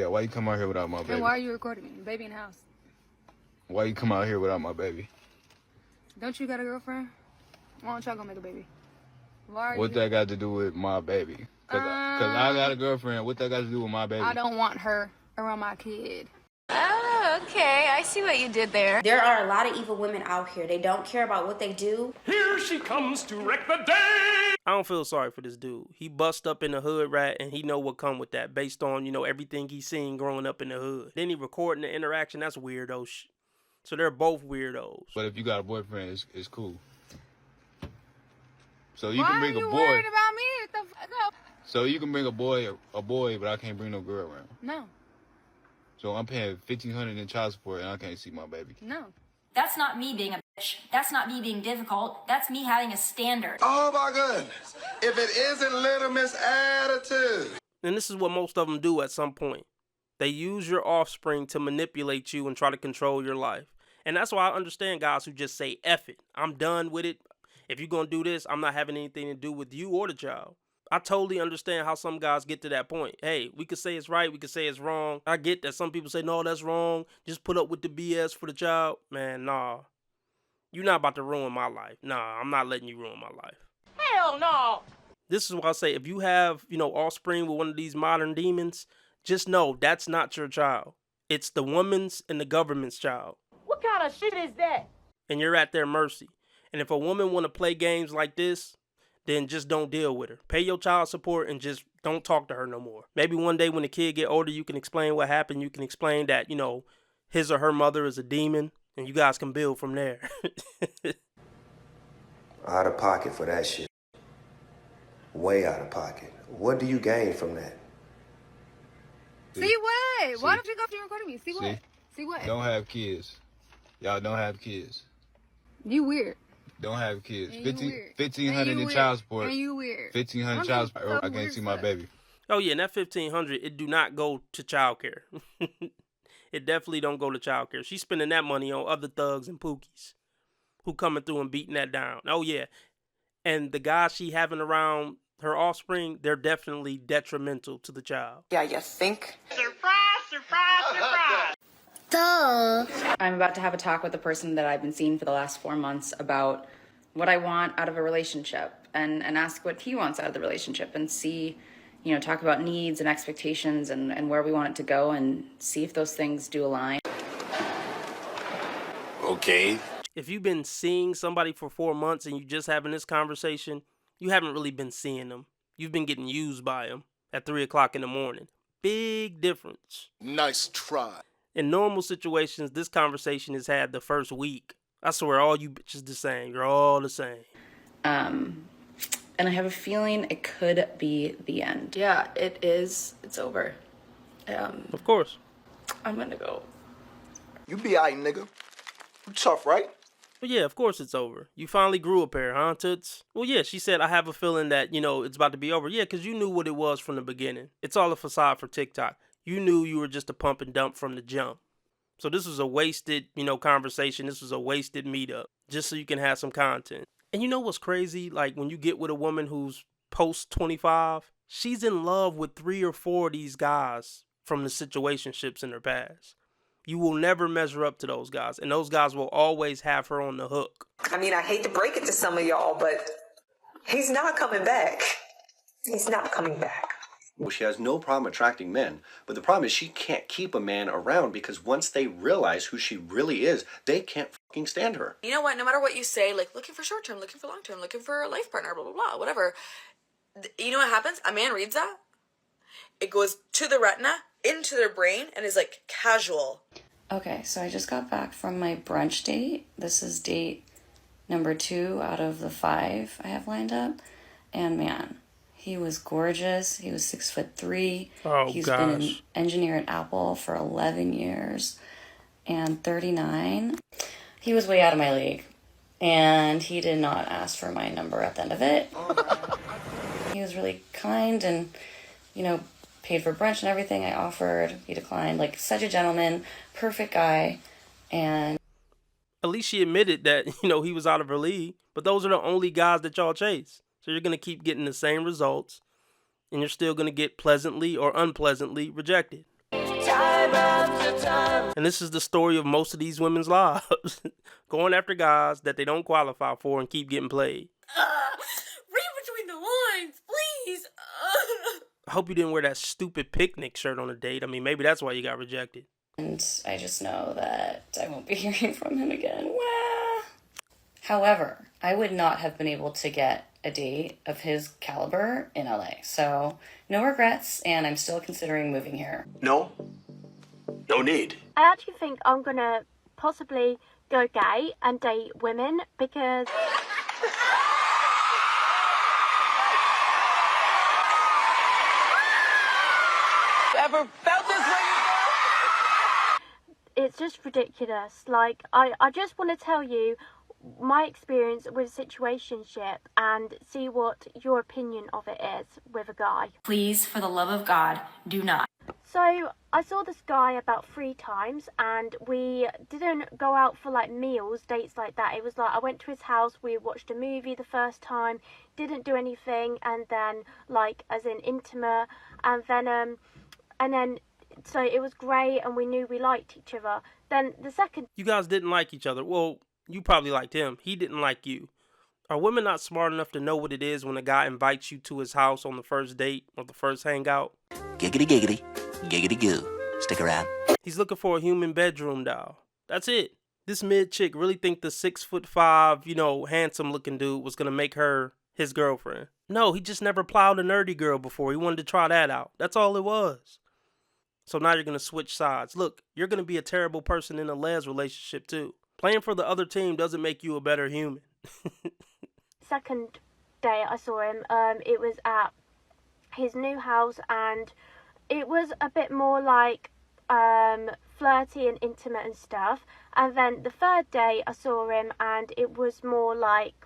Yeah, why you come out here without my baby? And why are you recording me? Baby in the house. Why you come out here without my baby? Don't you got a girlfriend? Why don't y'all go make a baby? Why are What you that got to do with my baby? Cause I got a girlfriend. What that got to do with my baby? I don't want her around my kid. Oh, okay. I see what you did there. There are a lot of evil women out here. They don't care about what they do. Here she comes to wreck the day. I don't feel sorry for this dude. He bust up in the hood rat, and he know what come with that based on, everything he's seen growing up in the hood. Then he recording the interaction. That's weirdo shit. So they're both weirdos. But if you got a boyfriend, it's cool. So you Why can bring are you a boy. worried about me? What the fuck up? So you can bring a boy, but I can't bring no girl around. No. So I'm paying $1,500 in child support, and I can't see my baby. No. That's not me being a bitch. That's not me being difficult. That's me having a standard. Oh my goodness. If it isn't Little Miss Attitude. And this is what most of them do at some point. They use your offspring to manipulate you and try to control your life. And that's why I understand guys who just say, F it. I'm done with it. If you're going to do this, I'm not having anything to do with you or the child. I totally understand how some guys get to that point. Hey, we could say it's right. We could say it's wrong. I get that some people say, no, that's wrong. Just put up with the BS for the child. Man, nah. You're not about to ruin my life. Nah, I'm not letting you ruin my life. Hell no. This is why I say, if you have, offspring with one of these modern demons, just know that's not your child. It's the woman's and the government's child. What kind of shit is that? And you're at their mercy. And if a woman want to play games like this, then just don't deal with her. Pay your child support and just don't talk to her no more. Maybe one day when the kid get older, you can explain what happened. You can explain that, his or her mother is a demon, and you guys can build from there. Out of pocket for that shit. Way out of pocket. What do you gain from that? See what? Why don't you go up there recording me? See what? See what? Don't have kids. Y'all don't have kids. You weird. Don't have kids. $1,500 in child support. And you weird. $1,500 child support. I can't see my baby. Oh yeah, and that $1,500, it do not go to childcare. It definitely don't go to childcare. She's spending that money on other thugs and pookies who coming through and beating that down. Oh yeah, and the guys she having around her offspring, they're definitely detrimental to the child. Yeah, you think? Surprise, surprise, surprise. Duh. I'm about to have a talk with the person that I've been seeing for the last 4 months about what I want out of a relationship and ask what he wants out of the relationship and see, talk about needs and expectations and where we want it to go and see if those things do align. Okay. If you've been seeing somebody for 4 months and you just having this conversation, you haven't really been seeing them. You've been getting used by them at 3 o'clock in the morning. Big difference. Nice try. In normal situations, this conversation is had the first week. I swear, all you bitches the same. You're all the same. And I have a feeling it could be the end. Yeah, it is. It's over. Of course. I'm gonna go. You be alright, nigga. You tough, right? But yeah, of course it's over. You finally grew a pair, huh, Toots? Well, yeah, she said, I have a feeling that, it's about to be over. Yeah, because you knew what it was from the beginning. It's all a facade for TikTok. You knew you were just a pump and dump from the jump. So this was a wasted, conversation. This was a wasted meetup just so you can have some content. And you know what's crazy? Like when you get with a woman who's post 25, she's in love with 3 or 4 of these guys from the situationships in her past. You will never measure up to those guys. And those guys will always have her on the hook. I mean, I hate to break it to some of y'all, but he's not coming back. He's not coming back. Well, she has no problem attracting men, but the problem is she can't keep a man around because once they realize who she really is, they can't fucking stand her. You know what? No matter what you say, like looking for short term, looking for long term, looking for a life partner, blah, blah, blah, whatever. You know what happens? A man reads that. It goes to the retina, into their brain, and is like casual. Okay, so I just got back from my brunch date. This is date number 2 out of the 5 I have lined up. And man, he was gorgeous. He was 6'3". Oh, He's gosh. been an engineer at Apple for 11 years and 39. He was way out of my league. And he did not ask for my number at the end of it. He was really kind and, paid for brunch and everything I offered. He declined. Like, such a gentleman, perfect guy. And at least she admitted that, he was out of her league. But those are the only guys that y'all chase. So you're going to keep getting the same results. And you're still going to get pleasantly or unpleasantly rejected. And this is the story of most of these women's lives. Going after guys that they don't qualify for and keep getting played. Read between the lines, please. I hope you didn't wear that stupid picnic shirt on a date. I mean, maybe that's why you got rejected. And I just know that I won't be hearing from him again. Wah. However, I would not have been able to get a date of his caliber in LA. So no regrets, and I'm still considering moving here. No need. I actually think I'm gonna possibly go gay and date women because Ever felt this way before? it's just ridiculous. Like, I just want to tell you my experience with situationship and see what your opinion of it is with a guy. Please, for the love of God, do not. So I saw this guy about 3 times and we didn't go out for like meals, dates like that. It was like I went to his house, we watched a movie the first time, didn't do anything, and then like as in intimate, and then so it was great and we knew we liked each other. Then the second... You guys didn't like each other. Well, you probably liked him. He didn't like you. Are women not smart enough to know what it is when a guy invites you to his house on the first date or the first hangout? Giggity giggity. Giggity goo. Stick around. He's looking for a human bedroom doll. That's it. This mid chick really think the 6'5", handsome looking dude was gonna make her his girlfriend. No, he just never plowed a nerdy girl before. He wanted to try that out. That's all it was. So now you're gonna switch sides. Look, you're gonna be a terrible person in a les relationship too. Playing for the other team doesn't make you a better human. Second day I saw him, it was at his new house and it was a bit more like flirty and intimate and stuff. And then the third day I saw him and it was more like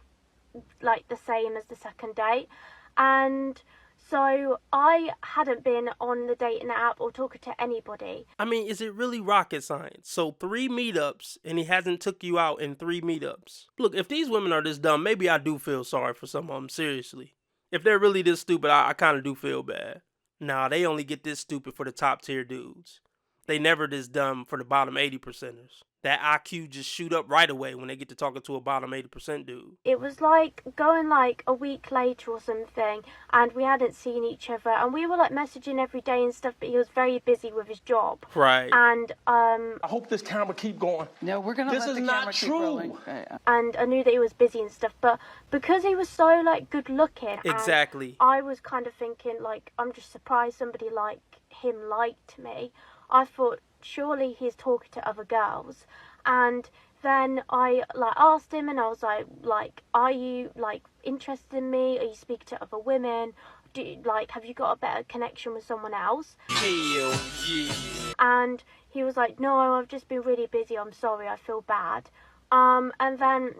the same as the second date. And so I hadn't been on the dating app or talking to anybody. I mean, is it really rocket science? So 3 meetups and he hasn't took you out in 3 meetups. Look, if these women are this dumb, maybe I do feel sorry for some of them, seriously. If they're really this stupid, I kind of do feel bad. Nah, they only get this stupid for the top tier dudes. They never this dumb for the bottom 80%ers. That IQ just shoot up right away when they get to talking to a bottom 80% dude. It was like going like a week later or something and we hadn't seen each other and we were like messaging every day and stuff, but he was very busy with his job. Right. And I hope this camera keep going. No, we're gonna. This let is the not camera keep true. rolling. And I knew that he was busy and stuff, but because he was so like good looking, Exactly. I was kind of thinking like I'm just surprised somebody like him liked me. I thought surely he's talking to other girls. And then I like asked him and I was like are you like interested in me? Are you speaking to other women? Have you got a better connection with someone else? Hell yeah. And he was like, no, I've just been really busy, I'm sorry, I feel bad. And then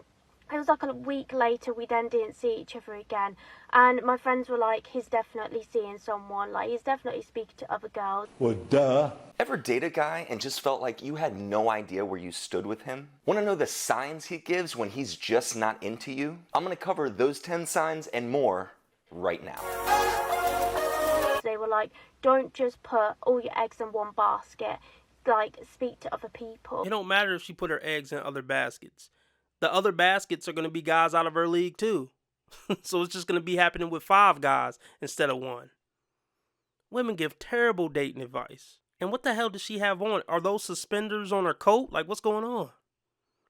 it was like a week later, we then didn't see each other again. And my friends were like, he's definitely seeing someone, like he's definitely speaking to other girls. Well, duh. Ever date a guy and just felt like you had no idea where you stood with him? Want to know the signs he gives when he's just not into you? I'm going to cover those 10 signs and more right now. They were like, don't just put all your eggs in one basket, like speak to other people. It don't matter if she put her eggs in other baskets. The other baskets are going to be guys out of her league too. So it's just going to be happening with 5 guys instead of 1. Women give terrible dating advice. And what the hell does she have on? Are those suspenders on her coat? Like, what's going on?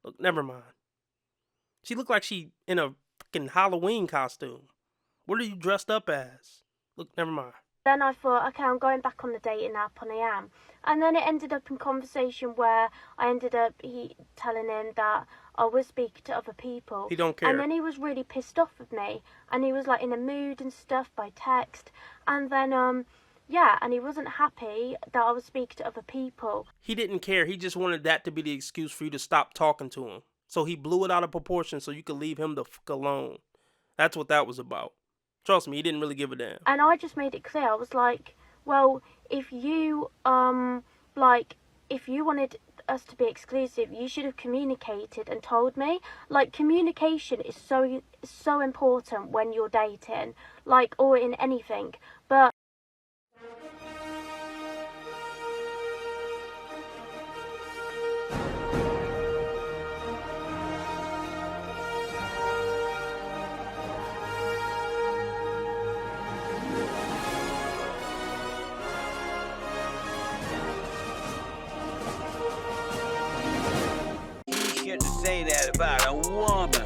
Look, never mind. She looked like she in a fucking Halloween costume. What are you dressed up as? Look, never mind. Then I thought, okay, I'm going back on the dating app, and I am. And then it ended up in conversation where I ended up telling him that I was speaking to other people. He don't care. And then he was really pissed off with me. And he was like in a mood and stuff by text. And then, and he wasn't happy that I was speaking to other people. He didn't care. He just wanted that to be the excuse for you to stop talking to him. So he blew it out of proportion so you could leave him the fuck alone. That's what that was about. Trust me, he didn't really give a damn. And I just made it clear. I was like, well, if you, if you wanted us to be exclusive, you should have communicated and told me. Like, communication is so important when you're dating, like, or in anything. But say that about a woman?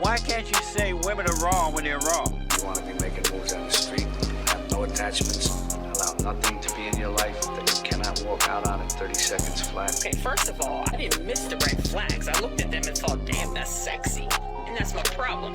Why can't you say women are wrong when they're wrong? You want to be making moves on the street, have no attachments, allow nothing to be in your life that you cannot walk out on in 30 seconds flat. Okay, first of all, I didn't miss the red flags. I looked at them and thought, damn, that's sexy. And that's my problem.